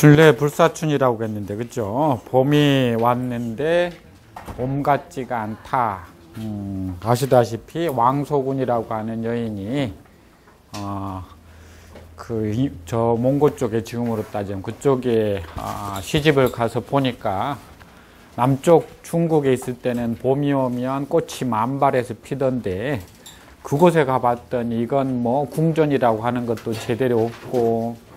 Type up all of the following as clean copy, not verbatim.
춘래 불사춘이라고 했는데, 그죠? 봄이 왔는데 봄 같지가 않다. 아시다시피 왕소군이라고 하는 여인이 저 몽고 쪽에, 지금으로 따지면 그쪽에 시집을 가서 보니까, 남쪽 중국에 있을 때는 봄이 오면 꽃이 만발해서 피던데, 그곳에 가봤더니 이건 뭐 궁전이라고 하는 것도 제대로 없고,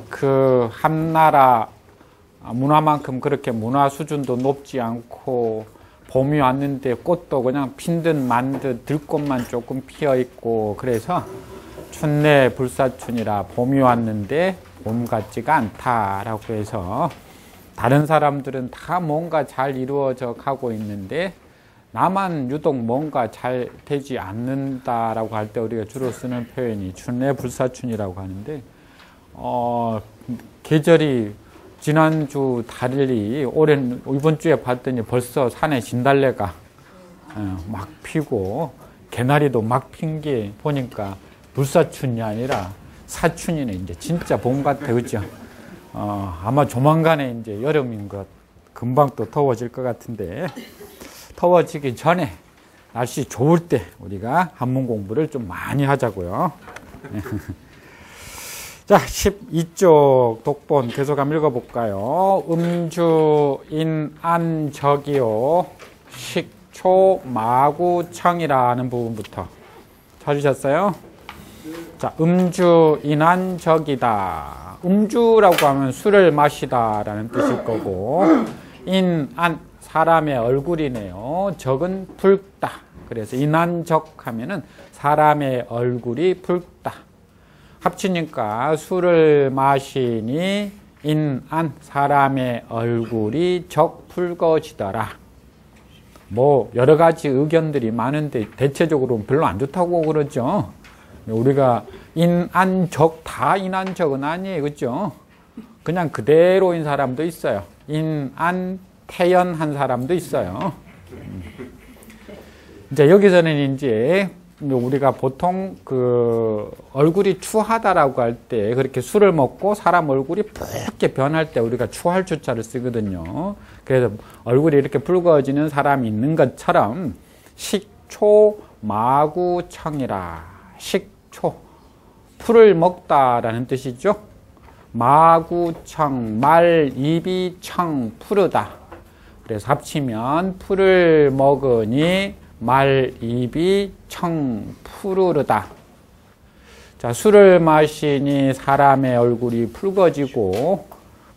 그 한 나라 문화만큼 그렇게 문화 수준도 높지 않고, 봄이 왔는데 꽃도 그냥 핀 듯 만 듯 들꽃만 조금 피어 있고, 그래서 춘래 불사춘이라 봄이 왔는데 봄 같지가 않다라고 해서, 다른 사람들은 다 뭔가 잘 이루어져 가고 있는데 나만 유독 뭔가 잘 되지 않는다라고 할 때 우리가 주로 쓰는 표현이 춘래 불사춘이라고 하는데, 계절이 지난주 달리 이번 주에 봤더니 벌써 산에 진달래가 막 피고 개나리도 막 핀 게 보니까 불사춘이 아니라 사춘이네. 이제 진짜 봄 같아, 그죠? 아마 조만간에 이제 여름인 것, 금방 또 더워질 것 같은데, 더워지기 전에 날씨 좋을 때 우리가 한문 공부를 좀 많이 하자고요. 자, 12쪽 독본 계속 한번 읽어볼까요? 음주인안적이요 식초마구청이라는 부분부터 찾으셨어요? 자, 음주인안적이다. 음주라고 하면 술을 마시다 라는 뜻일 거고, 인안 사람의 얼굴이네요. 적은 붉다. 그래서 인안적 하면은 사람의 얼굴이 붉다. 합치니까 술을 마시니 인안 사람의 얼굴이 적 붉어지더라. 뭐 여러 가지 의견들이 많은데 대체적으로는 별로 안 좋다고 그러죠. 우리가 인안적, 다 인안적은 아니에요, 그죠? 그냥 그대로인 사람도 있어요. 인안 태연한 사람도 있어요. 이제 여기서는 이제 우리가 보통 그 얼굴이 추하다라고 할 때, 그렇게 술을 먹고 사람 얼굴이 붉게 변할 때 우리가 추할 추자를 쓰거든요. 그래서 얼굴이 이렇게 붉어지는 사람이 있는 것처럼 식초마구청이라. 식초, 풀을 먹다라는 뜻이죠. 마구청, 말, 입이 청, 푸르다. 그래서 합치면 풀을 먹으니 말, 입이 청, 푸르르다. 자, 술을 마시니 사람의 얼굴이 붉어지고,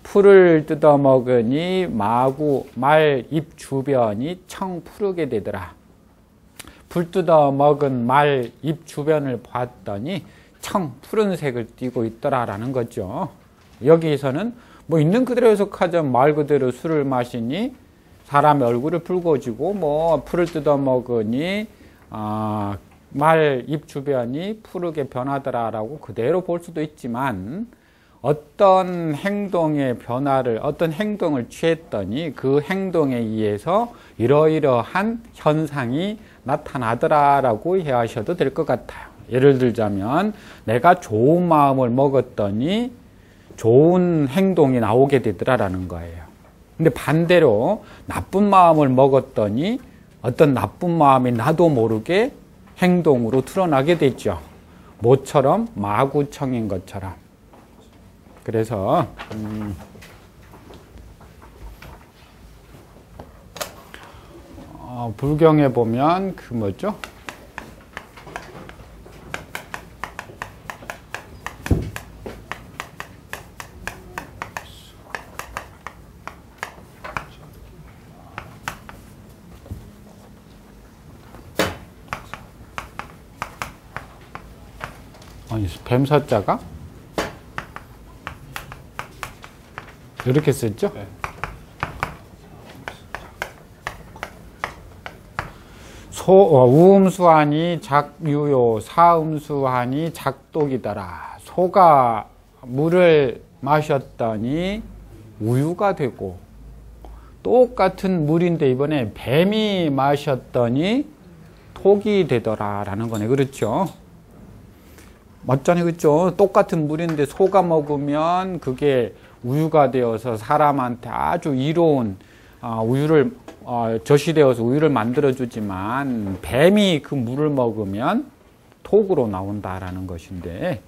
풀을 뜯어 먹으니 마구, 말, 입 주변이 청 푸르게 되더라. 풀 뜯어 먹은 말, 입 주변을 봤더니 청 푸른색을 띠고 있더라라는 거죠. 여기서는 뭐 있는 그대로 해석하자면 말 그대로 술을 마시니 사람의 얼굴이 붉어지고, 뭐 풀을 뜯어 먹으니 말, 입 주변이 푸르게 변하더라라고 그대로 볼 수도 있지만, 어떤 행동의 변화를, 어떤 행동을 취했더니 그 행동에 의해서 이러이러한 현상이 나타나더라라고 이해하셔도 될 것 같아요. 예를 들자면 내가 좋은 마음을 먹었더니 좋은 행동이 나오게 되더라라는 거예요. 근데 반대로 나쁜 마음을 먹었더니 어떤 나쁜 마음이 나도 모르게 행동으로 드러나게 되죠. 뭐처럼? 마구청인 것처럼. 그래서 불경에 보면 그 뭐죠? 아니, 뱀사자가 이렇게 썼죠? 네. 우음수하니 작유요, 사음수하니 작독이더라. 소가 물을 마셨더니 우유가 되고, 똑같은 물인데 이번에 뱀이 마셨더니 독이 되더라 라는 거네. 그렇죠? 맞잖아요. 그죠? 똑같은 물인데 소가 먹으면 그게 우유가 되어서 사람한테 아주 이로운 우유를 젖이 되어서 우유를 만들어주지만 뱀이 그 물을 먹으면 독으로 나온다라는 것인데,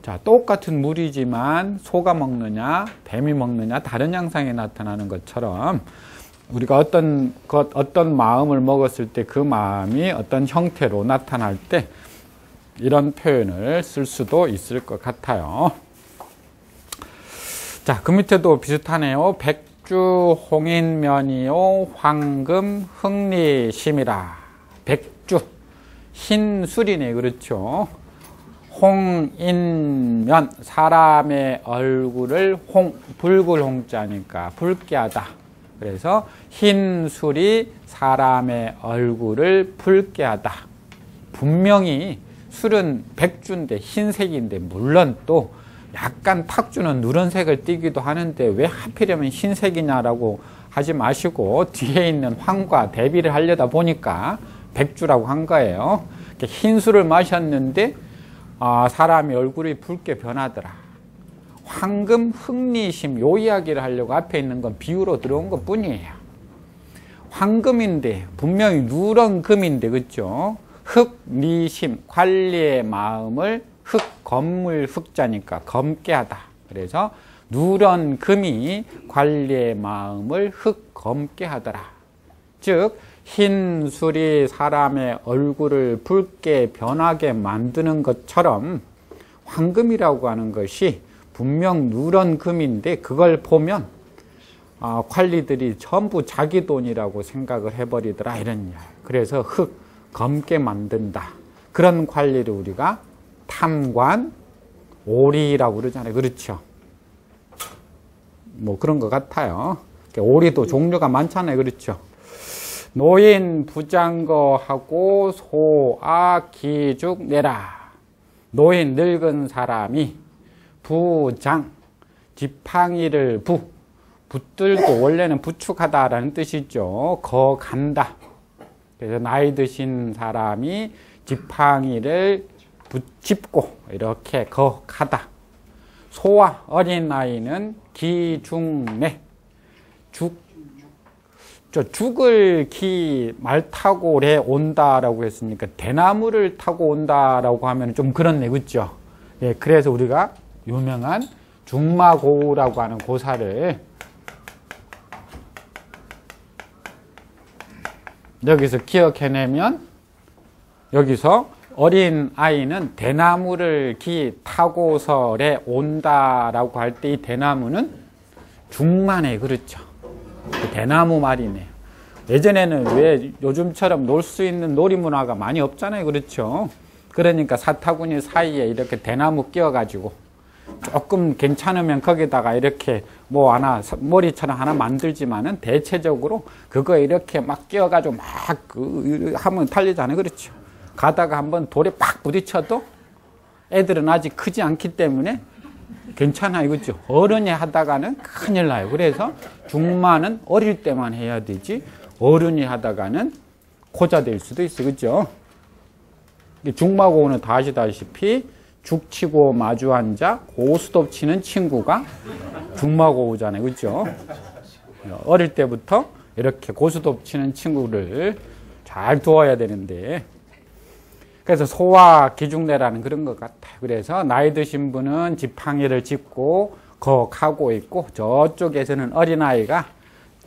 자, 똑같은 물이지만 소가 먹느냐 뱀이 먹느냐 다른 양상이 나타나는 것처럼 우리가 어떤 마음을 먹었을 때 그 마음이 어떤 형태로 나타날 때 이런 표현을 쓸 수도 있을 것 같아요. 자, 그 밑에도 비슷하네요. 백주 홍인면이요 황금 흥리심이라. 백주 흰술이네. 그렇죠. 홍인면 사람의 얼굴을 붉을 홍자니까 붉게 하다. 그래서 흰술이 사람의 얼굴을 붉게 하다. 분명히 술은 백주인데 흰색인데 물론 또 약간 탁주는 누런색을 띠기도 하는데 왜 하필이면 흰색이냐라고 하지 마시고 뒤에 있는 황과 대비를 하려다 보니까 백주라고 한 거예요. 흰 술을 마셨는데 사람의 얼굴이 붉게 변하더라. 황금 흥리심, 요 이야기를 하려고 앞에 있는 건 비유로 들어온 것 뿐이에요. 황금인데 분명히 누런 금인데 그렇죠? 흑리심, 관리의 마음을 건물 흑자니까 검게 하다. 그래서 누런 금이 관리의 마음을 검게 하더라. 즉 흰술이 사람의 얼굴을 붉게 변하게 만드는 것처럼 황금이라고 하는 것이 분명 누런 금인데 그걸 보면 관리들이 전부 자기 돈이라고 생각을 해버리더라 이런 이야기. 그래서 검게 만든다. 그런 관리를 우리가 탐관, 오리라고 그러잖아요. 그렇죠. 뭐 그런 것 같아요. 오리도 종류가 많잖아요. 그렇죠. 노인 부장거하고 소아 기죽 내라. 노인 늙은 사람이 부장, 지팡이를 붙들고 원래는 부축하다라는 뜻이죠. 간다. 그래서 나이 드신 사람이 지팡이를 붙잡고 이렇게 가다. 소와 어린아이는 기중내. 죽을 말 타고 온다라고 했으니까 대나무를 타고 온다라고 하면 좀 그렇네. 그렇죠? 예, 그래서 우리가 유명한 중마고우라고 하는 고사를 여기서 기억해내면 여기서 어린 아이는 대나무를 타고서 온다라고 할 때 이 대나무는 중마네. 그렇죠. 그 대나무 말이네요. 예전에는 왜 요즘처럼 놀 수 있는 놀이 문화가 많이 없잖아요. 그렇죠. 그러니까 사타구니 사이에 이렇게 대나무 끼워가지고 조금 괜찮으면 거기다가 이렇게 머리처럼 하나 만들지만은 대체적으로 그거 이렇게 막 끼워가지고 하면 달리잖아요. 그렇죠. 가다가 한번 돌에 팍 부딪혀도 애들은 아직 크지 않기 때문에 괜찮아요. 그렇죠. 어른이 하다가는 큰일 나요. 그래서 중마는 어릴 때만 해야 되지 어른이 하다가는 고자 될 수도 있어요. 그렇죠. 중마고우는 다 아시다시피 죽치고 마주 앉아 고스톱 치는 친구가 중마고우잖아요. 그렇죠. 어릴 때부터 이렇게 고스톱 치는 친구를 잘 두어야 되는데 그래서 소와 기중내라는 그런 것 같아요. 그래서 나이 드신 분은 지팡이를 짚고 가고 있고 저쪽에서는 어린아이가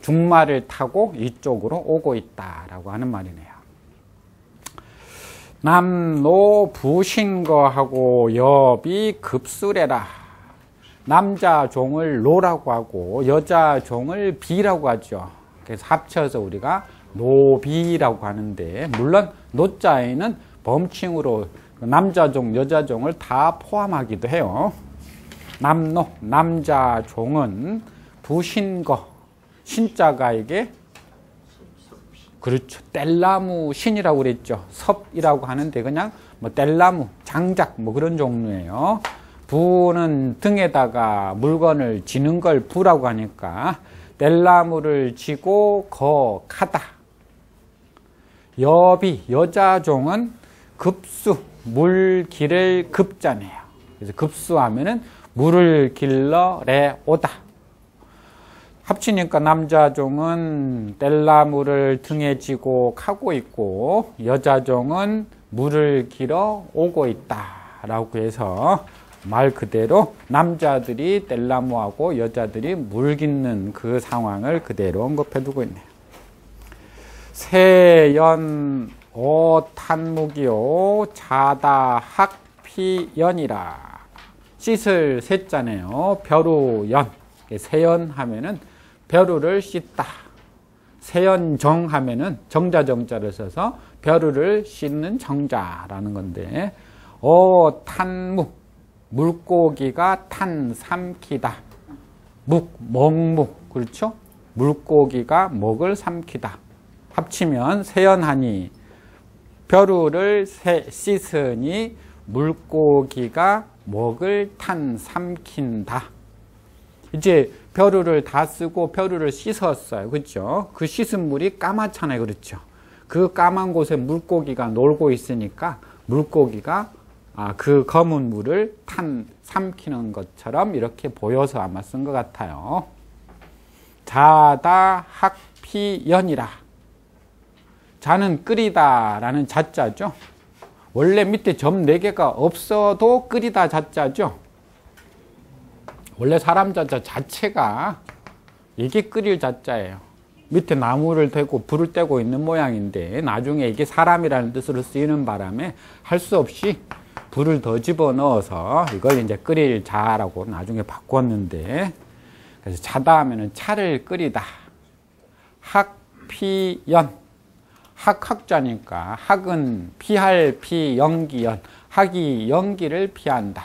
중마를 타고 이쪽으로 오고 있다라고 하는 말이네요. 남노 부신거하고 여비 급수래라. 남자 종을 노라고 하고 여자 종을 비라고 하죠. 그래서 합쳐서 우리가 노비라고 하는데 물론 노자에는 범칭으로 남자 종, 여자 종을 다 포함하기도 해요. 남노, 남자 종은 부신거, 신자가 이게 그렇죠. 뗄나무 신이라고 그랬죠. 섭이라고 하는데 그냥 뗄나무, 장작 그런 종류예요. 부는 등에다가 물건을 지는 걸 부라고 하니까 뗄나무를 지고 가다. 여비, 여자 종은 급수, 물길을 급자네요. 그래서 급수하면은 물을 길러래 오다. 합치니까 남자종은 뗄나무를 등에 지고 가고 있고 여자종은 물을 길어 오고 있다라고 해서 말 그대로 남자들이 뗄나무하고 여자들이 물 깃는 그 상황을 그대로 언급해두고 있네요. 세연 오탄묵이요 자다 학피연이라. 씻을 세자네요. 벼루연. 세연 하면은 벼루를 씻다. 세연정 하면은 정자정자를 써서 벼루를 씻는 정자라는 건데, 탄묵 물고기가 탄 삼키다. 먹묵 그렇죠? 물고기가 먹을 삼키다. 합치면 세연하니 벼루를 씻으니 물고기가 먹을 탄 삼킨다. 이제 벼루를 다 쓰고 벼루를 씻었어요. 그렇죠? 그 씻은 물이 까맣잖아요. 그렇죠? 그 까만 곳에 물고기가 놀고 있으니까 물고기가 그 검은 물을 삼키는 것처럼 이렇게 보여서 아마 쓴 것 같아요. 자다 학피연이라. 자는 끓이다 라는 자자죠. 원래 밑에 점 4개가 없어도 끓이다 자자죠. 원래 사람 자자 자체가 이게 끓일 자자예요. 밑에 나무를 대고 불을 떼고 있는 모양인데 나중에 이게 사람이라는 뜻으로 쓰이는 바람에 할 수 없이 불을 더 집어넣어서 이걸 이제 끓일 자라고 나중에 바꿨는데, 그래서 자다 하면은 차를 끓이다. 학피연. 학자니까 학은 피할 피연기연. 학이 연기를 피한다.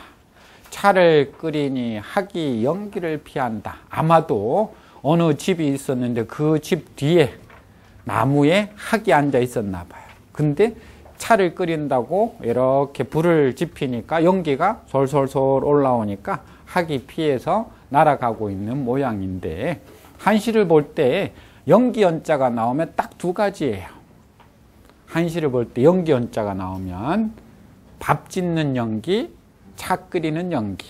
차를 끓이니 학이 연기를 피한다. 아마도 어느 집이 있었는데 그 집 뒤에 나무에 학이 앉아 있었나 봐요. 근데 차를 끓인다고 이렇게 불을 지피니까 연기가 솔솔솔 올라오니까 학이 피해서 날아가고 있는 모양인데, 한시를 볼 때 연기 연자가 나오면 딱 2가지예요. 한시를 볼 때 연기 연자가 나오면 밥 짓는 연기, 차 끓이는 연기.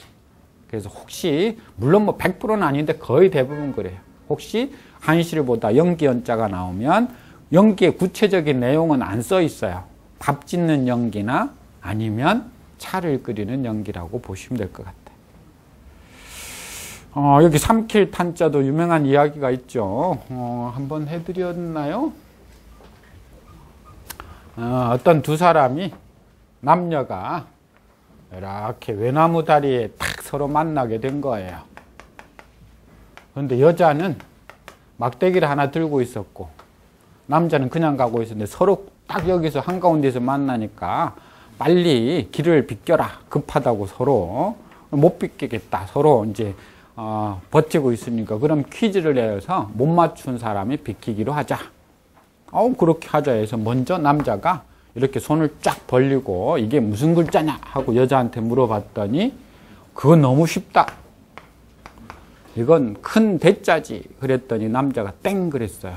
그래서 혹시 물론 뭐 100%는 아닌데 거의 대부분 그래요. 혹시 한시를 보다 연기 연자가 나오면 연기의 구체적인 내용은 안 써 있어요. 밥 짓는 연기나 아니면 차를 끓이는 연기라고 보시면 될 것 같아요. 여기 삼킬 탄자도 유명한 이야기가 있죠. 한번 해드렸나요? 어떤 2사람이 남녀가 이렇게 외나무 다리에 딱 서로 만나게 된 거예요. 그런데 여자는 막대기를 하나 들고 있었고 남자는 그냥 가고 있었는데 서로 딱 여기서 한가운데서 만나니까 빨리 길을 비껴라. 급하다고 서로 못 비키겠다. 서로 이제 버티고 있으니까 그럼 퀴즈를 내서 못 맞춘 사람이 비키기로 하자. 그렇게 하자 해서 먼저 남자가 이렇게 손을 쫙 벌리고 이게 무슨 글자냐 하고 여자한테 물어봤더니 그건 너무 쉽다. 이건 큰 대자지. 그랬더니 남자가 땡 그랬어요.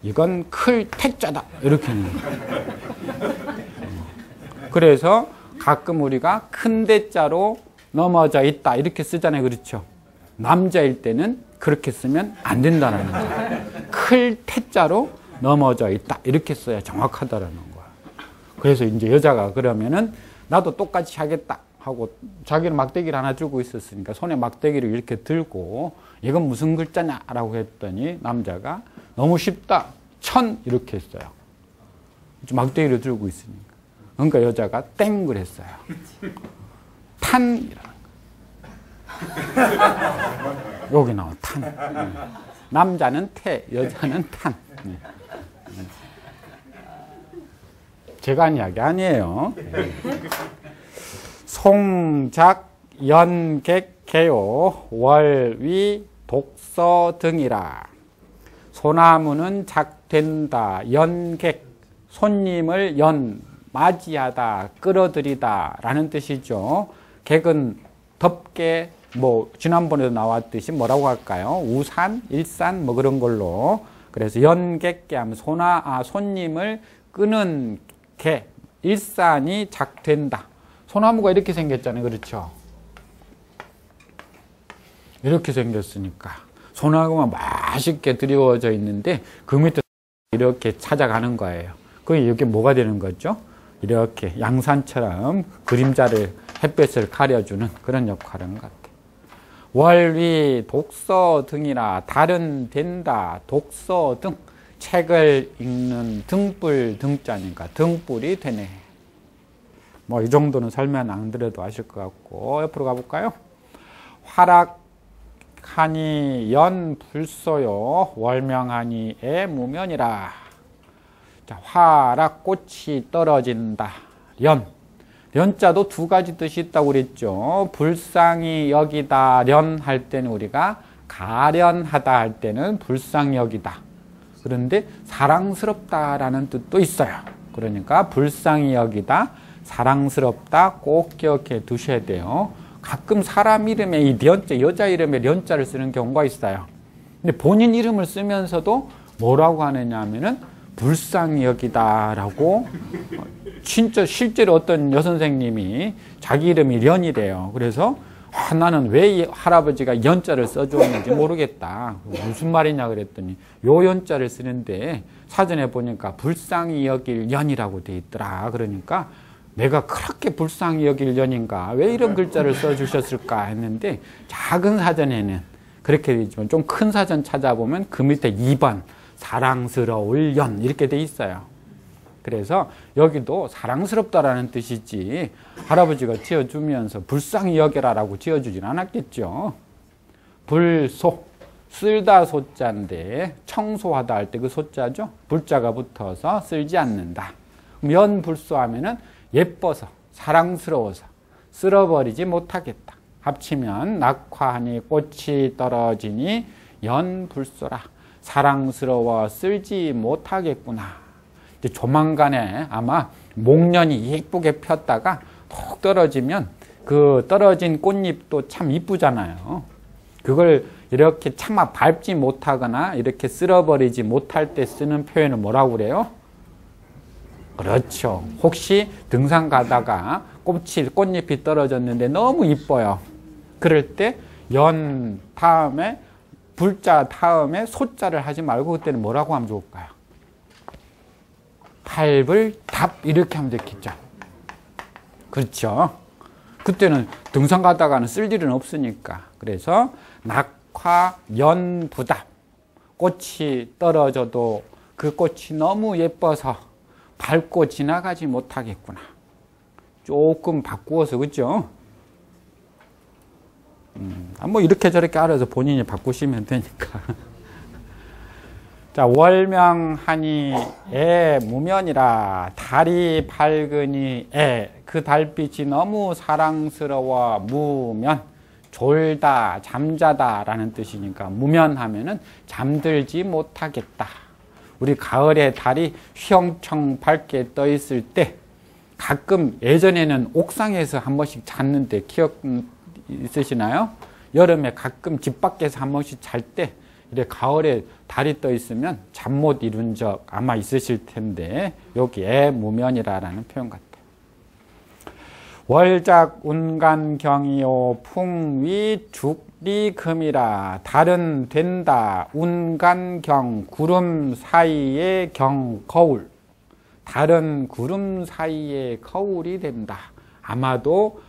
이건 클 태자다. 이렇게 했는 거예요. 그래서 가끔 우리가 큰 대자로 넘어져 있다 이렇게 쓰잖아요. 그렇죠? 남자일 때는 그렇게 쓰면 안 된다는 거예요. 클 태자로 넘어져 있다 이렇게 써야 정확하다라는 거예요. 그래서 이제 여자가 그러면은 나도 똑같이 하겠다 하고 자기는 막대기를 하나 들고 있었으니까 손에 막대기를 이렇게 들고 이건 무슨 글자냐라고 했더니 남자가 너무 쉽다. 천 이렇게 했어요. 막대기를 들고 있으니까. 그러니까 여자가 땡 그랬어요. 탄이라는 거. 여기 나와 탄. 남자는 태, 여자는 탄. 제가 한 이야기 아니에요. 송작 연객개요 월위 독서 등이라. 소나무는 작된다. 연객 손님을 맞이하다, 끌어들이다 라는 뜻이죠. 객은 덮개, 지난번에도 나왔듯이 뭐라고 할까요? 우산, 일산 뭐 그런 걸로. 그래서 연객개 하면 손님을 끄는 개, 일산이 작된다. 소나무가 이렇게 생겼잖아요. 그렇죠? 이렇게 생겼으니까 소나무가 맛있게 드리워져 있는데 그 밑에 이렇게 찾아가는 거예요. 그게 이렇게 뭐가 되는 거죠? 이렇게 양산처럼 그림자를 햇볕을 가려주는 그런 역할인 것 같아요. 월위 독서 등이라 달은 된다. 독서 등 책을 읽는 등불 등자니까 등불이 되네. 뭐 이 정도는 설명 안 드려도 아실 것 같고 옆으로 가볼까요? 화락하니 연 불소요 월명하니 애 무면이라. 자, 화락 꽃이 떨어진다. 연자도 두 가지 뜻이 있다고 그랬죠. 불쌍히 여기다 련 할 때는 우리가 가련하다 할 때는 불쌍히 여기다. 그런데 사랑스럽다라는 뜻도 있어요. 그러니까 불쌍히 여기다, 사랑스럽다 꼭 기억해 두셔야 돼요. 가끔 사람 이름에 이 련자, 여자 이름에 련자를 쓰는 경우가 있어요. 근데 본인 이름을 쓰면서도 뭐라고 하느냐 하면은 불쌍히 여기다라고 진짜 실제로 어떤 여선생님이 자기 이름이 련이래요. 그래서 나는 왜 이 할아버지가 연자를 써주었는지 모르겠다. 무슨 말이냐 그랬더니 요 연자를 쓰는데 사전에 보니까 불쌍히 여길 연이라고 돼 있더라. 그러니까 내가 그렇게 불쌍히 여길 연인가? 왜 이런 글자를 써주셨을까 했는데 작은 사전에는 그렇게 되지만 좀 큰 사전 찾아보면 그 밑에 2번 사랑스러울 연 이렇게 돼 있어요. 그래서 여기도 사랑스럽다라는 뜻이지 할아버지가 지어주면서 불쌍히 여겨라라고 지어주진 않았겠죠. 불소, 쓸다 소자인데 청소하다 할 때 그 소자죠. 불자가 붙어서 쓸지 않는다. 연불소 하면은 예뻐서 사랑스러워서 쓸어버리지 못하겠다. 합치면 낙화하니 꽃이 떨어지니 연불소라. 사랑스러워 쓸지 못하겠구나. 조만간에 아마 목련이 예쁘게 폈다가 톡 떨어지면 그 떨어진 꽃잎도 참 이쁘잖아요. 그걸 이렇게 차마 밟지 못하거나 이렇게 쓸어버리지 못할 때 쓰는 표현은 뭐라고 그래요? 그렇죠. 혹시 등산 가다가 꽃잎이 떨어졌는데 너무 이뻐요. 그럴 때 연 다음에 불자 다음에 소자를 하지 말고 그때는 뭐라고 하면 좋을까요? 팔불 답 이렇게 하면 되겠죠. 그렇죠. 그때는 등산 가다가는 쓸 일은 없으니까. 그래서 낙화 연부답 꽃이 떨어져도 그 꽃이 너무 예뻐서 밟고 지나가지 못하겠구나. 조금 바꾸어서 그렇죠. 뭐 이렇게 저렇게 알아서 본인이 바꾸시면 되니까. 자, 월명하니 애 무면이라. 달이 밝으니 애, 그 달빛이 너무 사랑스러워. 무면, 졸다, 잠자다 라는 뜻이니까 무면하면은 잠들지 못하겠다. 우리 가을에 달이 휘영청 밝게 떠 있을 때 가끔 예전에는 옥상에서 한 번씩 잤는데 기억 있으시나요? 여름에 가끔 집 밖에서 한 번씩 잘 때 이래 가을에 달이 떠 있으면 잠 못 이룬 적 아마 있으실 텐데 여기에 무면이라는 표현 같아요. 월작 운간경이요 풍위 죽리금이라. 달은 된다. 운간경 구름 사이에 경 거울. 달은 구름 사이에 거울이 된다. 아마도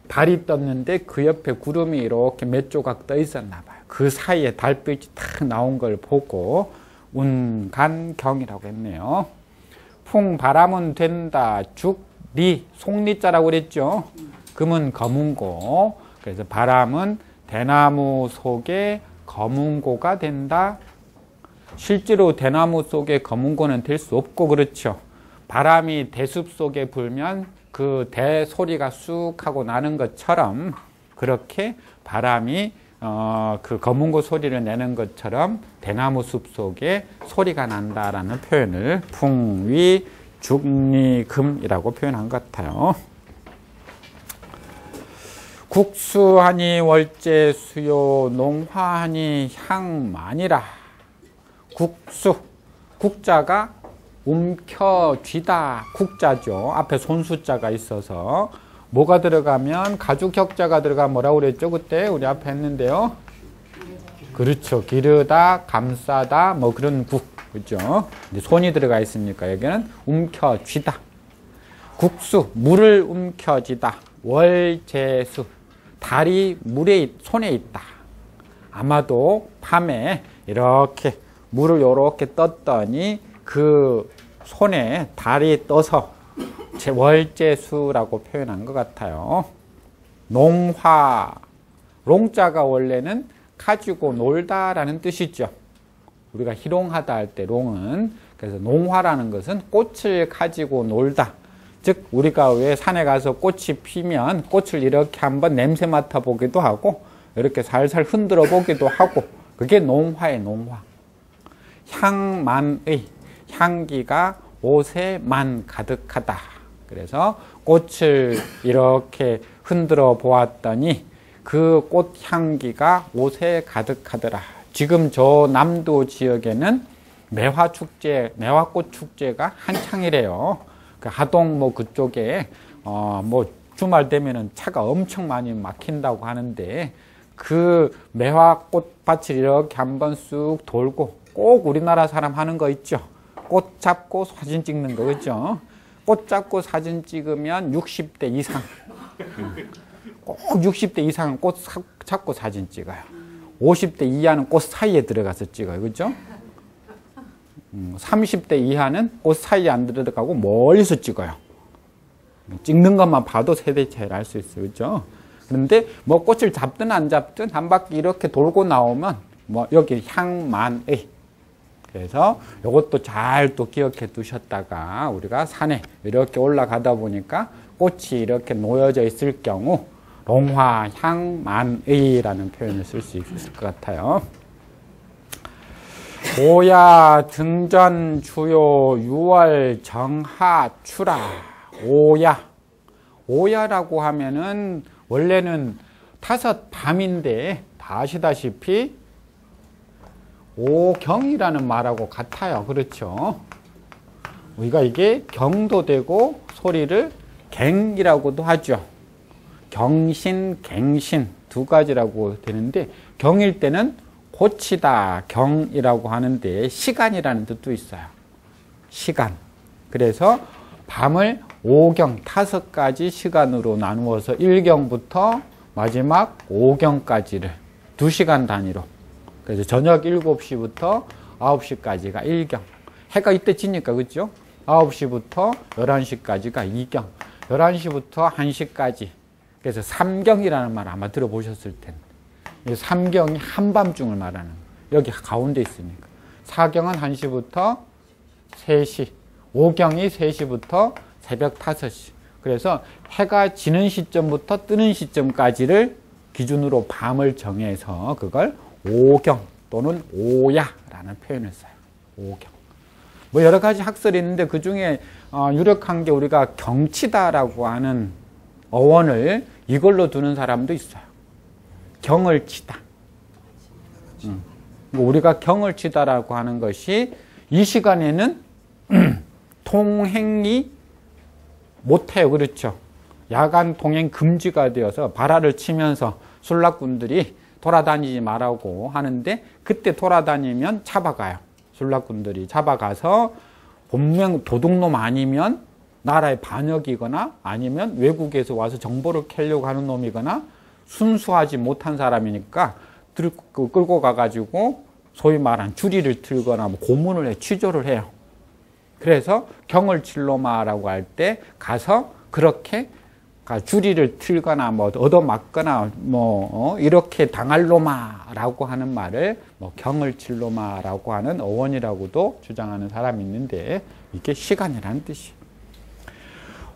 달이 떴는데 그 옆에 구름이 이렇게 몇 조각 떠 있었나 봐요. 그 사이에 달빛이 탁 나온 걸 보고 운간경이라고 했네요. 풍바람은 된다. 죽리, 속리자라고 그랬죠. 금은 검은고. 그래서 바람은 대나무 속에 검은고가 된다. 실제로 대나무 속에 검은고는 될 수 없고 그렇죠. 바람이 대숲 속에 불면 그 대 소리가 쑥 하고 나는 것처럼 그렇게 바람이 그 검은고 소리를 내는 것처럼 대나무 숲 속에 소리가 난다라는 표현을 풍위 죽리금이라고 표현한 것 같아요. 국수하니 월제 수요 농화하니 향 많이라. 국수, 국자가 움켜쥐다 국자죠. 앞에 손수자가 있어서 뭐가 들어가면 가주격자가 들어가면 뭐라고 그랬죠? 그때 우리 앞에 했는데요. 그렇죠. 기르다, 감싸다, 뭐 그런 국, 그죠? 손이 들어가 있으니까 여기는 움켜쥐다. 국수, 물을 움켜쥐다. 월제수, 달이 손에 있다. 아마도 밤에 이렇게 물을 이렇게 떴더니 그 손에 달이 떠서 월제수라고 표현한 것 같아요. 농화, 롱자가 원래는 가지고 놀다라는 뜻이죠. 우리가 희롱하다 할 때 롱은, 그래서 농화라는 것은 꽃을 가지고 놀다. 즉 우리가 왜 산에 가서 꽃이 피면 꽃을 이렇게 한번 냄새 맡아보기도 하고 이렇게 살살 흔들어 보기도 하고, 그게 농화의 농화. 향만의, 향기가 옷에만 가득하다. 그래서 꽃을 이렇게 흔들어 보았더니 그 꽃 향기가 옷에 가득하더라. 지금 저 남도 지역에는 매화축제, 매화꽃 축제가 한창이래요. 그 하동 뭐 그쪽에 뭐 주말 되면은 차가 엄청 많이 막힌다고 하는데, 그 매화꽃밭을 이렇게 한번 쑥 돌고, 꼭 우리나라 사람 하는 거 있죠. 꽃 잡고 사진 찍는 거, 그죠? 꽃 잡고 사진 찍으면 60대 이상. 꼭 60대 이상은 꽃 잡고 사진 찍어요. 50대 이하는 꽃 사이에 들어가서 찍어요. 그죠? 30대 이하는 꽃 사이에 안 들어가고 멀리서 찍어요. 찍는 것만 봐도 세대 차이를 알 수 있어요. 그죠? 그런데 뭐 꽃을 잡든 안 잡든 한 바퀴 이렇게 돌고 나오면 뭐 여기 향만의, 그래서 이것도 잘 또 기억해 두셨다가 우리가 산에 이렇게 올라가다 보니까 꽃이 이렇게 놓여져 있을 경우 롱화 향만의라는 표현을 쓸 수 있을 것 같아요. 오야 등전 주요 6월 정하 추라. 오야라고 하면은 원래는 타섯 밤인데 다 아시다시피 오경이라는 말하고 같아요. 그렇죠? 우리가 이게 경도 되고 소리를 갱이라고도 하죠. 경신, 갱신 두 가지라고 되는데, 경일 때는 고치다, 경이라고 하는데 시간이라는 뜻도 있어요. 시간. 그래서 밤을 5경, 5가지 시간으로 나누어서 1경부터 마지막 5경까지를 2시간 단위로, 그래서 저녁 7시부터 9시까지가 1경. 해가 이때 지니까, 그죠? 9시부터 11시까지가 2경. 11시부터 1시까지. 그래서 3경이라는 말 아마 들어보셨을 텐데. 3경이 한밤중을 말하는 거예요. 여기 가운데 있으니까. 4경은 1시부터 3시. 5경이 3시부터 새벽 5시. 그래서 해가 지는 시점부터 뜨는 시점까지를 기준으로 밤을 정해서 그걸 5경 또는 오야라는 표현을 써요. 5경. 뭐 여러 가지 학설이 있는데 그 중에 유력한 게 우리가 경치다라고 하는 어원을 이걸로 두는 사람도 있어요. 경을 치다. 우리가 경을 치다라고 하는 것이 이 시간에는 통행이 못해요. 그렇죠? 야간 통행 금지가 되어서 발화를 치면서 술락꾼들이 돌아다니지 말라고 하는데, 그때 돌아다니면 잡아가요. 술락꾼들이 잡아가서 분명 도둑놈 아니면 나라의 반역이거나 아니면 외국에서 와서 정보를 캐려고 하는 놈이거나 순수하지 못한 사람이니까 끌고 가가지고 소위 말한 주리를 틀거나 뭐 고문을 해, 취조를 해요. 그래서 경을 칠로마라고 할 때 가서 그렇게 주리를 틀거나 뭐 얻어맞거나 뭐 이렇게 당할 로마라고 하는 말을 뭐 경을 칠로마라고 하는 어원이라고도 주장하는 사람이 있는데, 이게 시간이라는 뜻이에요.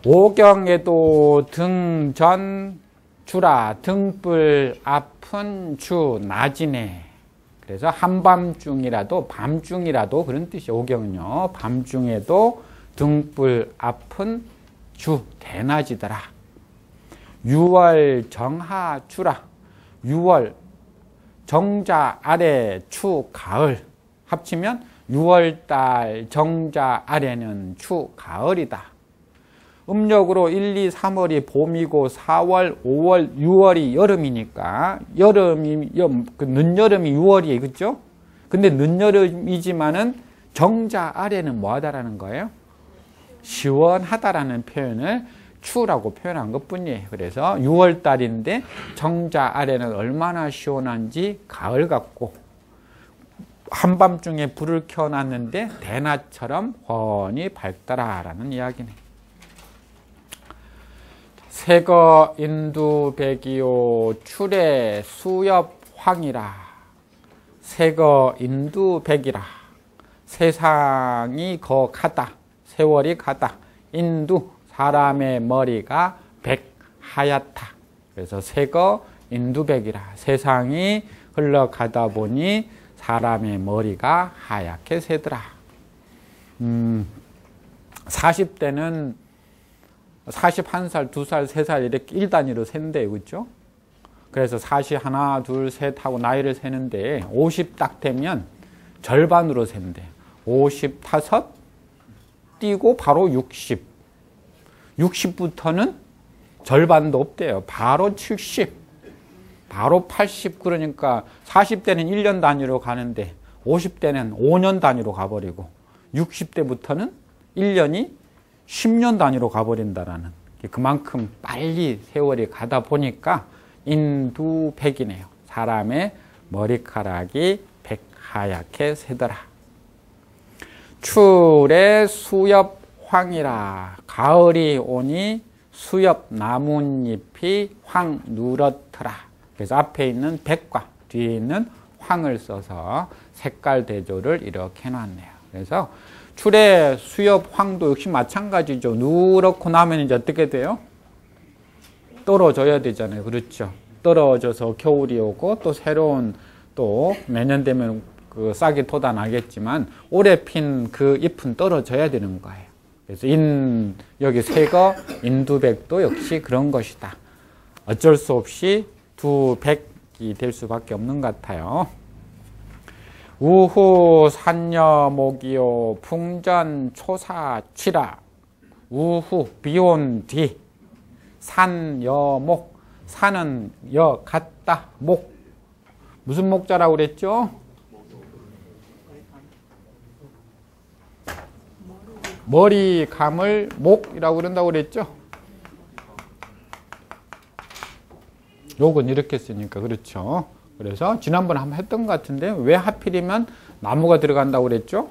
오경에도 등전 주라. 등불 앞은 주 낮이네. 그래서 한밤중이라도 밤중이라도 그런 뜻이에요. 오경은요. 밤중에도 등불 앞은 주 대낮이더라. 6월 정하 추라. 6월 정자 아래 추 가을 합치면 6월달 정자 아래는 추 가을이다. 음력으로 1, 2, 3월이 봄이고 4월, 5월, 6월이 여름이니까 여름이 늦여름이 6월이에요. 그렇죠? 근데 늦여름이지만은 정자 아래는 뭐하다라는 거예요? 시원하다라는 표현을 추라고 표현한 것뿐이에요. 그래서 6월 달인데 정자 아래는 얼마나 시원한지 가을 같고, 한밤중에 불을 켜놨는데 대낮처럼 훤히 밝더라라는 이야기네. 세거 인두백이요 출에 수엽황이라. 세거 인두백이라. 세상이 거하다. 세월이 가다. 인두 사람의 머리가 백 하얗다. 그래서 세거 인두백이라. 세상이 흘러가다 보니 사람의 머리가 하얗게 새더라. 40대는 41살, 2살, 3살 이렇게 1단위로 센대요. 그렇죠? 그래서 40, 하나, 둘, 셋 하고 나이를 세는데 50 딱 되면 절반으로 센대. 55 뛰고 바로 60. 60부터는 절반도 없대요. 바로 70. 바로 80. 그러니까 40대는 1년 단위로 가는데 50대는 5년 단위로 가버리고 60대부터는 1년이 10년 단위로 가버린다라는, 그만큼 빨리 세월이 가다 보니까 인두백이네요. 사람의 머리카락이 백하얗게 새더라. 출에 수엽황이라. 가을이 오니 수엽 나뭇잎이 황 누렇더라. 그래서 앞에 있는 백과 뒤에 있는 황을 써서 색깔 대조를 이렇게 해놨네요. 그래서 출에 수엽 황도 역시 마찬가지죠. 누렇고 나면 이제 어떻게 돼요? 떨어져야 되잖아요. 그렇죠? 떨어져서 겨울이 오고 또 새로운, 또 내년 되면 그 싹이 돋아나겠지만 올해 핀 그 잎은 떨어져야 되는 거예요. 그래서 여기 세거 인두백도 역시 그런 것이다. 어쩔 수 없이 두백이 될 수밖에 없는 것 같아요. 우후 산여목이요 풍전 초사치라. 우후 비온 뒤 산여목. 산은 여 같다. 목. 무슨 목자라고 그랬죠? 머리 감을 목이라고 그런다고 그랬죠? 요건 이렇게 쓰니까 그렇죠. 그래서 지난번에 한번 했던 것 같은데 왜 하필이면 나무가 들어간다고 그랬죠?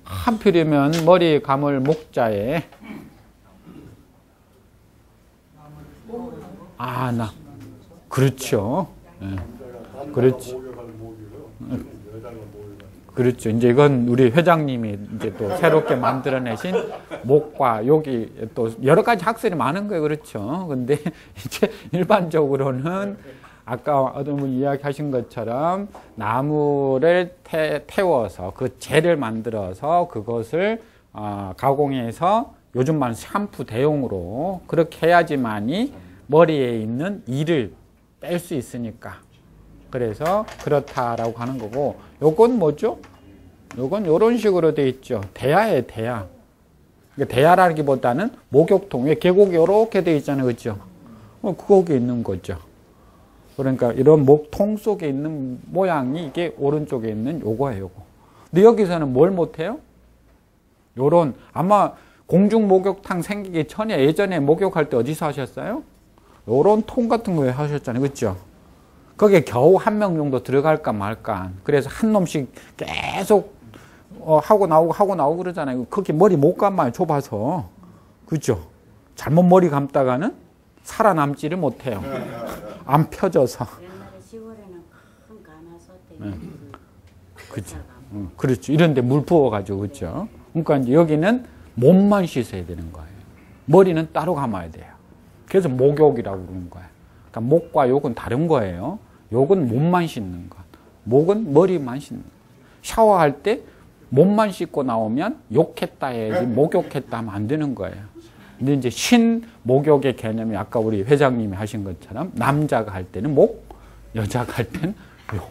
하필이면 머리 감을 목자에 그렇죠. 네. 그렇지. 그렇죠. 이제 이건 우리 회장님이 이제 또 새롭게 만들어내신 목과 여기 또 여러 가지 학설이 많은 거예요. 그렇죠. 근데 이제 일반적으로는 아까 어떤 분이 이야기하신 것처럼 나무를 태워서 그 재를 만들어서 그것을 가공해서 요즘 말하는 샴푸 대용으로 그렇게 해야지만이 머리에 있는 이를 뺄 수 있으니까. 그래서 그렇다라고 하는 거고, 요건 뭐죠? 요건 요런 식으로 돼 있죠. 대야예요, 대야. 대야라기보다는 목욕통. 왜 계곡이 요렇게 돼 있잖아요. 그죠? 거기에 있는 거죠. 그러니까 이런 목통 속에 있는 모양이 이게 오른쪽에 있는 요거예요, 요거. 근데 여기서는 뭘 못해요? 요런, 아마 공중 목욕탕 생기기 전에 예전에 목욕할 때 어디서 하셨어요? 요런 통 같은 거에 하셨잖아요. 그죠? 거기에 겨우 한 명 정도 들어갈까 말까. 그래서 한 놈씩 계속 하고 나오고 그러잖아요. 거기 머리 못 감아요. 좁아서. 그죠? 잘못 머리 감다가는 살아남지를 못해요. 안 펴져서. 옛날에 10월에는 큰 가마솥에 그죠? 그렇죠. 이런데 물 부어가지고. 그죠? 그러니까 이제 여기는 몸만 씻어야 되는 거예요. 머리는 따로 감아야 돼요. 그래서 목욕이라고 그러는 거예요. 그러니까 목과 욕은 다른 거예요. 욕은 몸만 씻는 것. 목은 머리만 씻는 것. 샤워할 때 몸만 씻고 나오면 욕했다 해야지 목욕했다 하면 안 되는 거예요. 근데 이제 신목욕의 개념이 아까 우리 회장님이 하신 것처럼 남자가 할 때는 목, 여자가 할 때는 욕.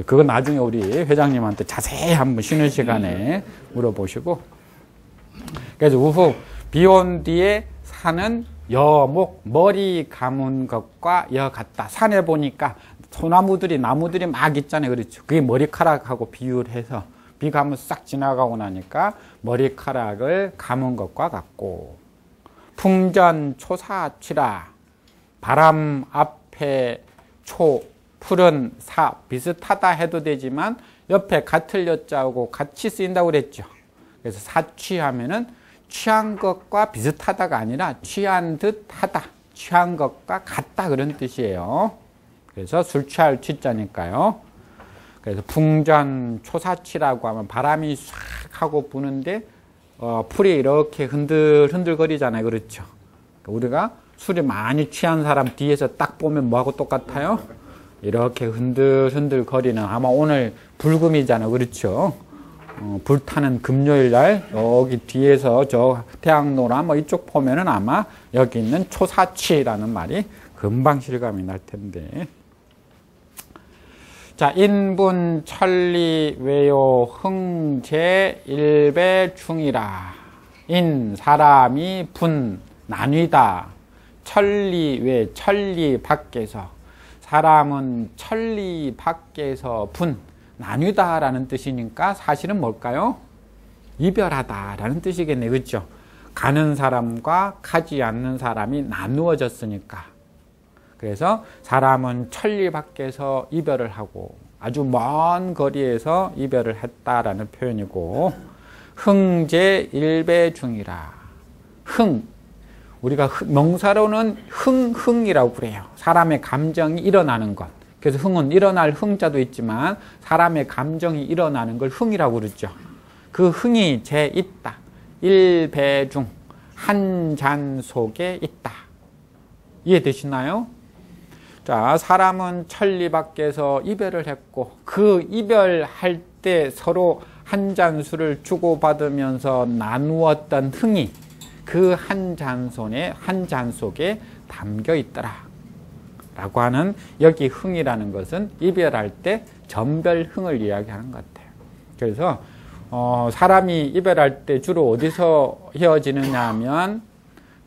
그건 나중에 우리 회장님한테 자세히 한번 쉬는 시간에 물어보시고. 그래서 우후 비온 뒤에 산은 여목 머리 감은 것과 여 같다. 산에 보니까 소나무들이 나무들이 막 있잖아요. 그렇죠. 그게 머리카락하고 비유를 해서 비가 한번 싹 지나가고 나니까 머리카락을 감은 것과 같고 풍전 초사치라 바람 앞에 초 푸른 사 비슷하다 해도 되지만 옆에 같을 여자하고 같이 쓰인다고 그랬죠. 그래서 사취하면은 취한 것과 비슷하다가 아니라 취한 듯 하다, 취한 것과 같다 그런 뜻이에요. 그래서 술 취할 취자니까요. 그래서 풍전 초사치라고 하면 바람이 싹 하고 부는데 풀이 이렇게 흔들흔들 거리잖아요. 그렇죠. 우리가 술이 많이 취한 사람 뒤에서 딱 보면 뭐하고 똑같아요? 이렇게 흔들흔들 거리는 아마 오늘 불금이잖아요. 그렇죠. 불타는 금요일 날 여기 뒤에서 저 태양로나 뭐 이쪽 보면은 아마 여기 있는 초사치라는 말이 금방 실감이 날 텐데. 자, 인분 천리 외요 흥제 일배 중이라. 인 사람이 분 나뉘다. 천리 외 천리 밖에서 사람은 천리 밖에서 분 나뉘다라는 뜻이니까 사실은 뭘까요? 이별하다라는 뜻이겠네. 그렇죠? 가는 사람과 가지 않는 사람이 나누어졌으니까. 그래서 사람은 천리 밖에서 이별을 하고 아주 먼 거리에서 이별을 했다라는 표현이고 흥제 일배 중이라. 흥. 우리가 명사로는 흥이라고 그래요. 사람의 감정이 일어나는 것. 그래서 흥은 일어날 흥자도 있지만 사람의 감정이 일어나는 걸 흥이라고 그러죠. 그 흥이 제 있다. 일배 중 한 잔 속에 있다. 이해되시나요? 자, 사람은 천리 밖에서 이별을 했고 그 이별할 때 서로 한 잔 술을 주고받으면서 나누었던 흥이 그 한 잔 속에 담겨 있더라. 라고 하는 여기 흥이라는 것은 이별할 때 전별흥을 이야기하는 것 같아요. 그래서 사람이 이별할 때 주로 어디서 헤어지느냐 하면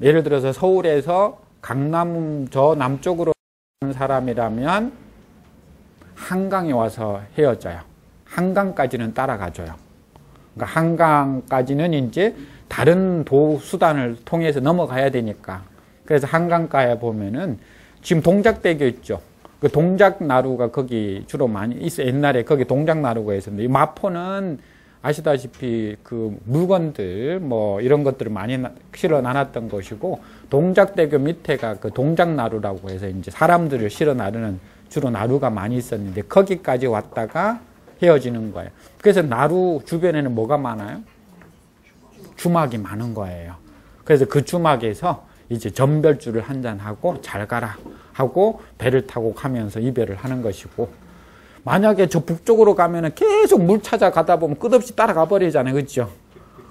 예를 들어서 서울에서 강남 저 남쪽으로 가는 사람이라면 한강에 와서 헤어져요. 한강까지는 따라가줘요. 그러니까 한강까지는 이제 다른 수단을 통해서 넘어가야 되니까. 그래서 한강가에 보면은 지금 동작대교 있죠. 그 동작나루가 거기 주로 많이 있어요. 옛날에 거기 동작나루가 있었는데 이 마포는 아시다시피 그 물건들 뭐 이런 것들을 많이 실어 놔놨던 것이고 동작대교 밑에가 그 동작나루라고 해서 이제 사람들을 실어 나르는 주로 나루가 많이 있었는데 거기까지 왔다가 헤어지는 거예요. 그래서 나루 주변에는 뭐가 많아요? 주막이 많은 거예요. 그래서 그 주막에서 이제 전별주를 한잔하고 잘 가라 하고 배를 타고 가면서 이별을 하는 것이고 만약에 저 북쪽으로 가면은 계속 물 찾아가다 보면 끝없이 따라가 버리잖아요. 그렇죠?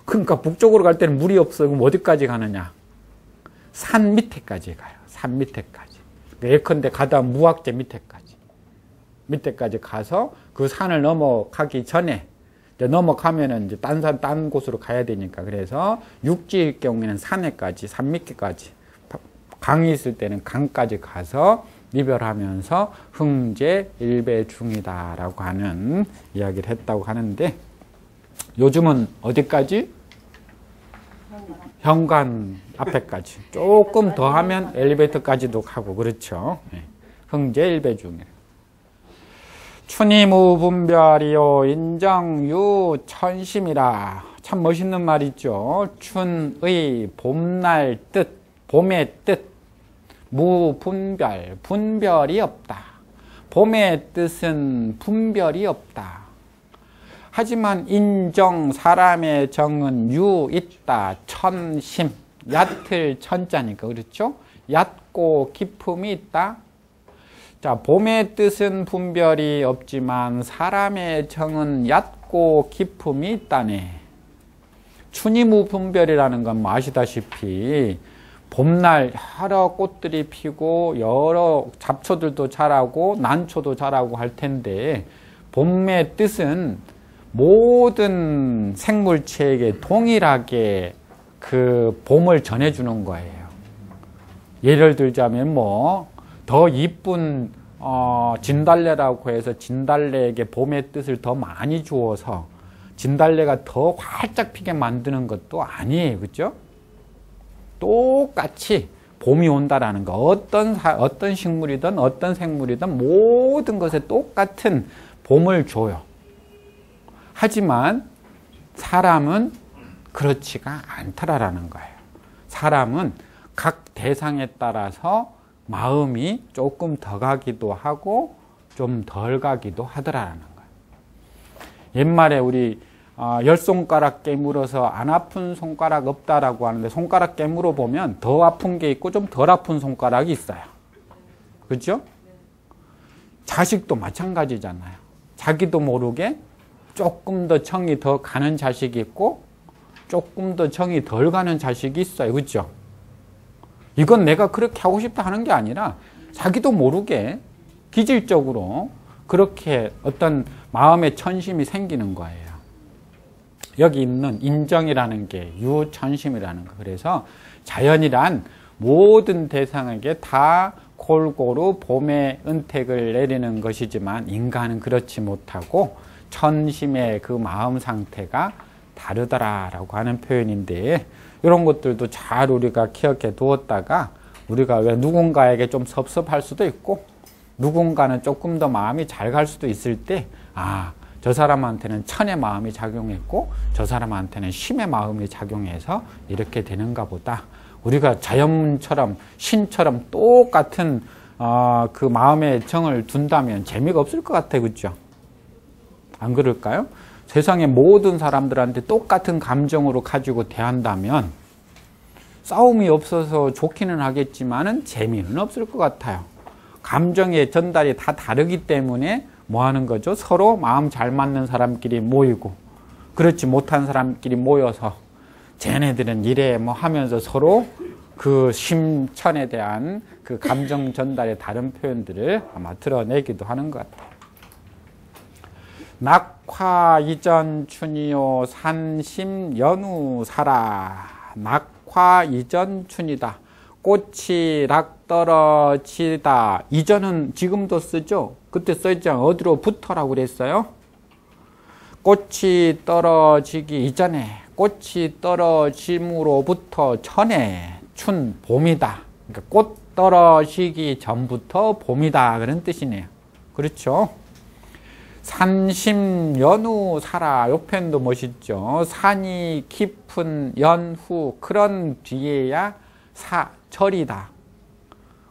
그러니까 북쪽으로 갈 때는 물이 없어. 그럼 어디까지 가느냐? 산 밑에까지 가요. 산 밑에까지. 예컨대 가다 무악재 밑에까지 가서 그 산을 넘어가기 전에 넘어가면은 이제 딴 곳으로 가야 되니까 그래서 육지일 경우에는 산에까지 산 밑에까지 강이 있을 때는 강까지 가서 이별하면서 흥제 일배 중이다라고 하는 이야기를 했다고 하는데 요즘은 어디까지? 현관 앞에까지 조금 더 하면 엘리베이터까지도 가고 그렇죠. 흥제 일배 중이다. 춘이무분별이요 인정유 천심이라. 참 멋있는 말이죠. 춘의 봄날 뜻, 봄의 뜻, 무분별, 분별이 없다. 봄의 뜻은 분별이 없다. 하지만 인정, 사람의 정은 유 있다. 천심, 얕을 천자니까 그렇죠? 얕고 깊음이 있다. 자, 봄의 뜻은 분별이 없지만 사람의 정은 얕고 깊음이 있다네. 춘이무분별이라는 건 뭐 아시다시피 봄날 여러 꽃들이 피고 여러 잡초들도 자라고 난초도 자라고 할 텐데 봄의 뜻은 모든 생물체에게 동일하게 그 봄을 전해주는 거예요. 예를 들자면 더 이쁜 진달래라고 해서 진달래에게 봄의 뜻을 더 많이 주어서 진달래가 더 활짝 피게 만드는 것도 아니에요. 그죠? 똑같이 봄이 온다라는 거. 어떤 식물이든 어떤 생물이든 모든 것에 똑같은 봄을 줘요. 하지만 사람은 그렇지가 않다라는 거예요. 사람은 각 대상에 따라서 마음이 조금 더 가기도 하고 좀 덜 가기도 하더라는 거예요. 옛말에 우리 10손가락 깨물어서 안 아픈 손가락 없다라고 하는데 손가락 깨물어 보면 더 아픈 게 있고 좀 덜 아픈 손가락이 있어요. 그렇죠? 자식도 마찬가지잖아요. 자기도 모르게 조금 더 정이 더 가는 자식이 있고 조금 더 정이 덜 가는 자식이 있어요. 그렇죠? 이건 내가 그렇게 하고 싶다 하는 게 아니라 자기도 모르게 기질적으로 그렇게 어떤 마음의 천심이 생기는 거예요. 여기 있는 인정이라는 게 유천심이라는 거. 그래서 자연이란 모든 대상에게 다 골고루 봄의 은택을 내리는 것이지만 인간은 그렇지 못하고 천심의 그 마음 상태가 다르더라라고 하는 표현인데, 이런 것들도 잘 우리가 기억해 두었다가 우리가 왜 누군가에게 좀 섭섭할 수도 있고 누군가는 조금 더 마음이 잘 갈 수도 있을 때, 저 사람한테는 천의 마음이 작용했고 저 사람한테는 심의 마음이 작용해서 이렇게 되는가 보다. 우리가 자연처럼 신처럼 똑같은 그 마음의 정을 둔다면 재미가 없을 것 같아요. 그렇죠? 안 그럴까요? 세상의 모든 사람들한테 똑같은 감정으로 가지고 대한다면 싸움이 없어서 좋기는 하겠지만은 재미는 없을 것 같아요. 감정의 전달이 다 다르기 때문에 뭐 하는 거죠? 서로 마음 잘 맞는 사람끼리 모이고 그렇지 못한 사람끼리 모여서 쟤네들은 이래 뭐 하면서 서로 그 심천에 대한 그 감정 전달의 다른 표현들을 아마 드러내기도 하는 것 같아요. 낙화 이전 춘이요 산심 연우 사라. 낙화 이전 춘이다. 꽃이 락 떨어지다. 이전은 지금도 쓰죠. 그때 써있잖아요. 어디로 붙어라고 그랬어요? 꽃이 떨어지기 이전에, 꽃이 떨어짐으로부터 전에 춘 봄이다. 그러니까 꽃 떨어지기 전부터 봄이다. 그런 뜻이네요. 그렇죠? 산심 연후 사라. 요 표현도 멋있죠. 산이 깊은 연후, 그런 뒤에야 절이다.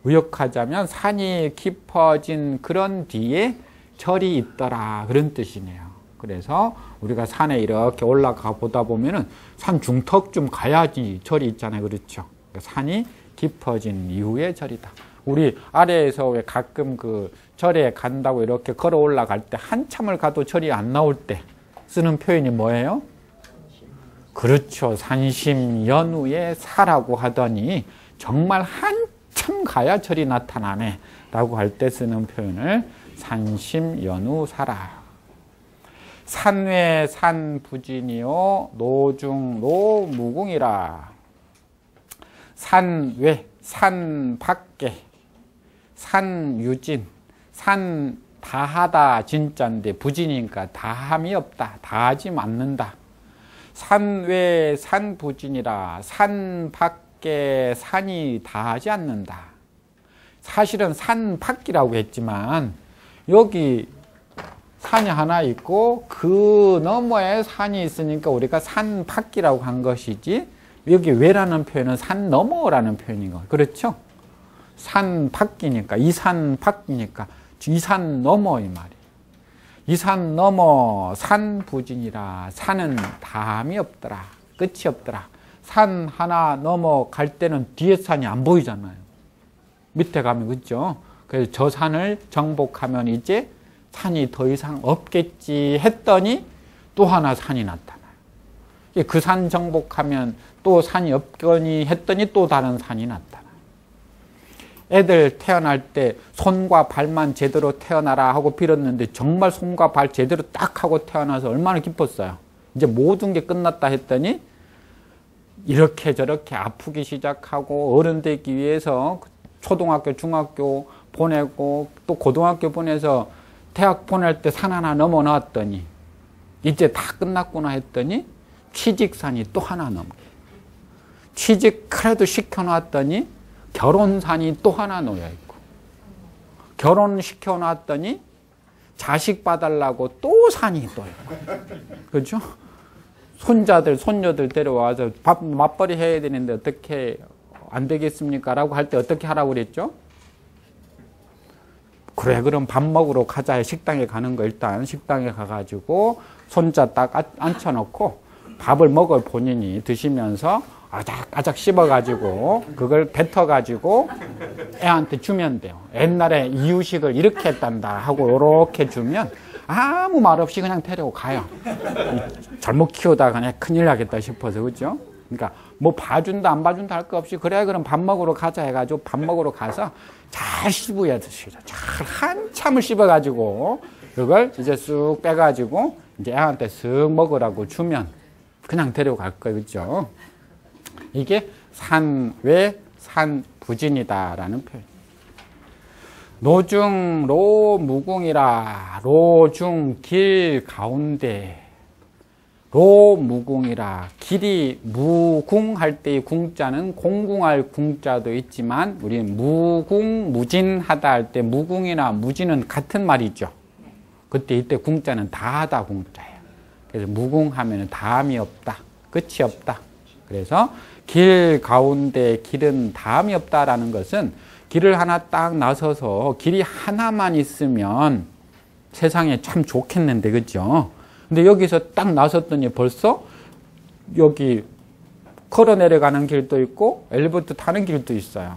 의역하자면 산이 깊어진 그런 뒤에 절이 있더라. 그런 뜻이네요. 그래서 우리가 산에 이렇게 올라가 보다 보면은 산 중턱쯤 가야지 절이 있잖아요. 그렇죠? 산이 깊어진 이후에 절이다. 우리 아래에서 왜 가끔 그 절에 간다고 이렇게 걸어 올라갈 때 한참을 가도 절이 안 나올 때 쓰는 표현이 뭐예요? 그렇죠. 산심 연후에 사라고 하더니 정말 한참 가야 절이 나타나네 라고 할 때 쓰는 표현을 산심 연후 사라. 산외 산부진이요 노중 노무궁이라. 산외 산 밖에 산유진 산 다하다 진짜인데 부진이니까 다함이 없다. 다하지 않는다. 산외 산부진이라. 산 밖에 산이 다하지 않는다. 사실은 산 밖이라고 했지만 여기 산이 하나 있고 그 너머에 산이 있으니까 우리가 산 밖이라고 한 것이지, 여기 외라는 표현은 산 너머라는 표현인 거예요. 그렇죠? 산 밖이니까, 이 산 밖이니까 이 산 너머 이 말이에요. 이 산 너머 산 부진이라. 산은 다함이 없더라. 끝이 없더라. 산 하나 넘어갈 때는 뒤에 산이 안 보이잖아요. 밑에 가면. 그렇죠? 그래서 저 산을 정복하면 이제 산이 더 이상 없겠지 했더니 또 하나 산이 나타나요. 그 산 정복하면 또 산이 없거니 했더니 또 다른 산이 나타나요. 애들 태어날 때 손과 발만 제대로 태어나라 하고 빌었는데 정말 손과 발 제대로 딱 하고 태어나서 얼마나 기뻤어요. 이제 모든 게 끝났다 했더니 이렇게 저렇게 아프기 시작하고 어른 되기 위해서 초등학교, 중학교 보내고 또 고등학교 보내서 대학 보낼 때 산 하나 넘어 놨더니 이제 다 끝났구나 했더니 취직산이 또 하나 넘게. 취직 그래도 시켜놨더니 결혼산이 또 하나 놓여있고 결혼시켜놨더니 자식 봐달라고 또 산이 또 있고 그렇죠? 손자들 손녀들 데려와서 밥 맞벌이 해야 되는데 어떻게 안 되겠습니까? 라고 할 때 어떻게 하라고 그랬죠? 그래 그럼 밥 먹으러 가자. 식당에 가는 거 일단 식당에 가가지고 손자 딱 앉혀놓고 밥을 먹을 본인이 드시면서 아작아작 씹어가지고 그걸 뱉어가지고 애한테 주면 돼요. 옛날에 이유식을 이렇게 했단다 하고 이렇게 주면 아무 말 없이 그냥 데리고 가요. 잘못 키우다가 그냥 큰일 나겠다 싶어서 그죠? 그러니까 뭐 봐준다 안 봐준다 할 거 없이 그래 그럼 밥 먹으러 가자 해가지고 밥 먹으러 가서 잘 씹어야 되시죠. 잘 한참을 씹어가지고 그걸 이제 쑥 빼가지고 이제 애한테 쓱 먹으라고 주면 그냥 데려갈 거예요. 그죠? 이게 산외 산부진이다라는 표현. 노중 로무궁이라 로중 길 가운데 로무궁이라 길이 무궁할 때의 궁자는 공궁할 궁자도 있지만 우리 무궁무진하다 할 때 무궁이나 무진은 같은 말이죠. 그때 이때 궁자는 다하다 궁자예요. 그래서 무궁하면 다함이 없다. 끝이 없다. 그래서 길 가운데 길은 다함이 없다라는 것은 길을 하나 딱 나서서 길이 하나만 있으면 세상에 참 좋겠는데 그죠? 근데 여기서 딱 나섰더니 벌써 여기 걸어 내려가는 길도 있고 엘리베이터 타는 길도 있어요.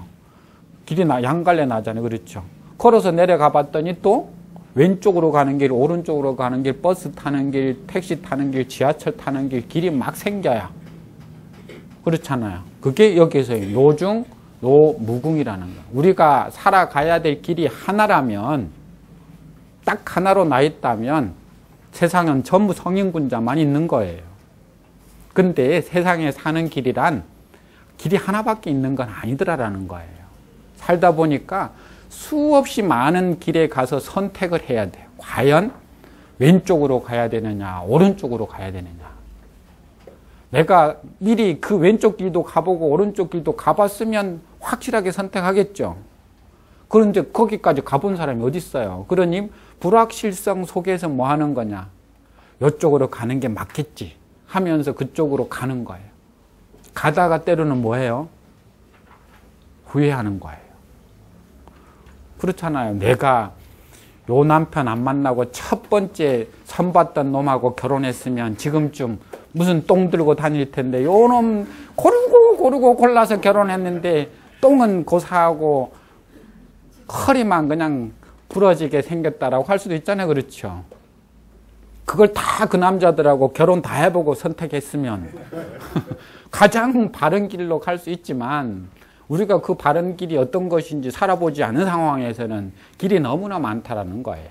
길이 양갈래 나잖아요. 그렇죠? 걸어서 내려가 봤더니 또 왼쪽으로 가는 길, 오른쪽으로 가는 길, 버스 타는 길, 택시 타는 길, 지하철 타는 길, 길이 막 생겨요. 그렇잖아요. 그게 여기서의 노중, 노무궁이라는 거예요. 우리가 살아가야 될 길이 하나라면, 딱 하나로 나 있다면 세상은 전부 성인군자만 있는 거예요. 근데 세상에 사는 길이란 길이 하나밖에 있는 건 아니더라라는 거예요. 살다 보니까 수없이 많은 길에 가서 선택을 해야 돼요. 과연 왼쪽으로 가야 되느냐, 오른쪽으로 가야 되느냐. 내가 미리 그 왼쪽 길도 가보고 오른쪽 길도 가봤으면 확실하게 선택하겠죠. 그런데 거기까지 가본 사람이 어디 있어요? 그러니 불확실성 속에서 뭐 하는 거냐. 이쪽으로 가는 게 맞겠지 하면서 그쪽으로 가는 거예요. 가다가 때로는 뭐 해요? 후회하는 거예요. 그렇잖아요. 내가 요 남편 안 만나고 첫 번째 선봤던 놈하고 결혼했으면 지금쯤 무슨 똥 들고 다닐 텐데 요 놈 고르고 골라서 결혼했는데 똥은 고사하고 허리만 그냥 부러지게 생겼다라고 할 수도 있잖아요. 그렇죠? 그걸 다 그 남자들하고 결혼 다 해보고 선택했으면 가장 바른 길로 갈 수 있지만 우리가 그 바른 길이 어떤 것인지 살아보지 않은 상황에서는 길이 너무나 많다라는 거예요.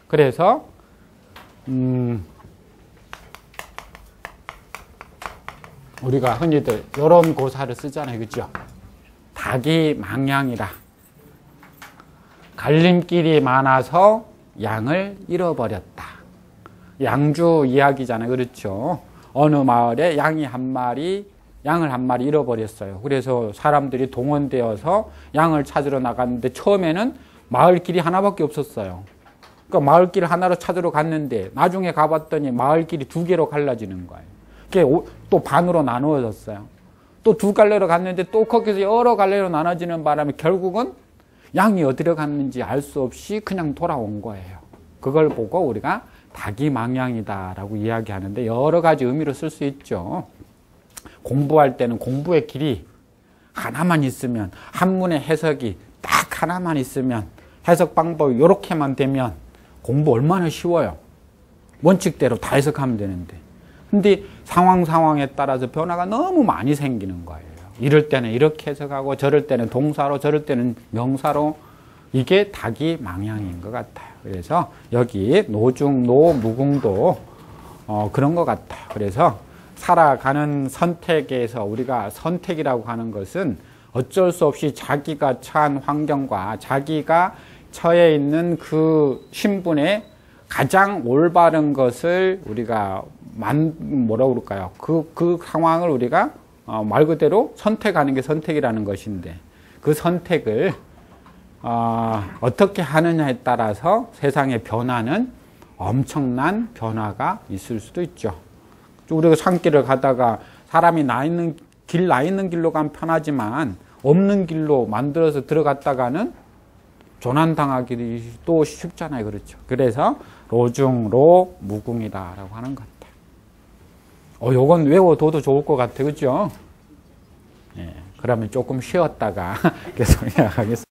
그래서 우리가 흔히들 이런 고사를 쓰잖아요. 그죠? 닭이 망양이라. 갈림길이 많아서 양을 잃어버렸다. 양주 이야기잖아요. 그렇죠? 어느 마을에 양을 한 마리 잃어버렸어요. 그래서 사람들이 동원되어서 양을 찾으러 나갔는데 처음에는 마을길이 하나밖에 없었어요. 그러니까 마을길 하나로 찾으러 갔는데 나중에 가봤더니 마을길이 두 개로 갈라지는 거예요. 그게 또 반으로 나누어졌어요. 또 두 갈래로 갔는데 또 거기서 여러 갈래로 나눠지는 바람에 결국은 양이 어디로 갔는지 알 수 없이 그냥 돌아온 거예요. 그걸 보고 우리가 닭이 망양이다라고 이야기하는데 여러 가지 의미로 쓸 수 있죠. 공부할 때는 공부의 길이 하나만 있으면 한문의 해석이 딱 하나만 있으면 해석 방법이 이렇게만 되면 공부 얼마나 쉬워요. 원칙대로 다 해석하면 되는데 근데 상황에 따라서 변화가 너무 많이 생기는 거예요. 이럴 때는 이렇게 해석하고 저럴 때는 동사로 저럴 때는 명사로 이게 닭이망향인 것 같아요. 그래서 여기 노중, 노, 무궁도 그런 것 같아요. 그래서 살아가는 선택에서 우리가 선택이라고 하는 것은 어쩔 수 없이 자기가 처한 환경과 자기가 처해 있는 그 신분에 가장 올바른 것을 우리가 뭐라고 그럴까요? 그 상황을 우리가 말 그대로 선택하는 게 선택이라는 것인데 그 선택을 어떻게 하느냐에 따라서 세상의 변화는 엄청난 변화가 있을 수도 있죠. 우리가 산길을 가다가 사람이 나 있는 길로 가면 편하지만 없는 길로 만들어서 들어갔다가는 조난당하기도 쉽잖아요. 그렇죠. 그래서 로중로 무궁이다라고 하는 것 같아요. 요건 외워둬도 좋을 것 같아요. 그죠? 예, 그러면 조금 쉬었다가 계속 이야기하겠습니다.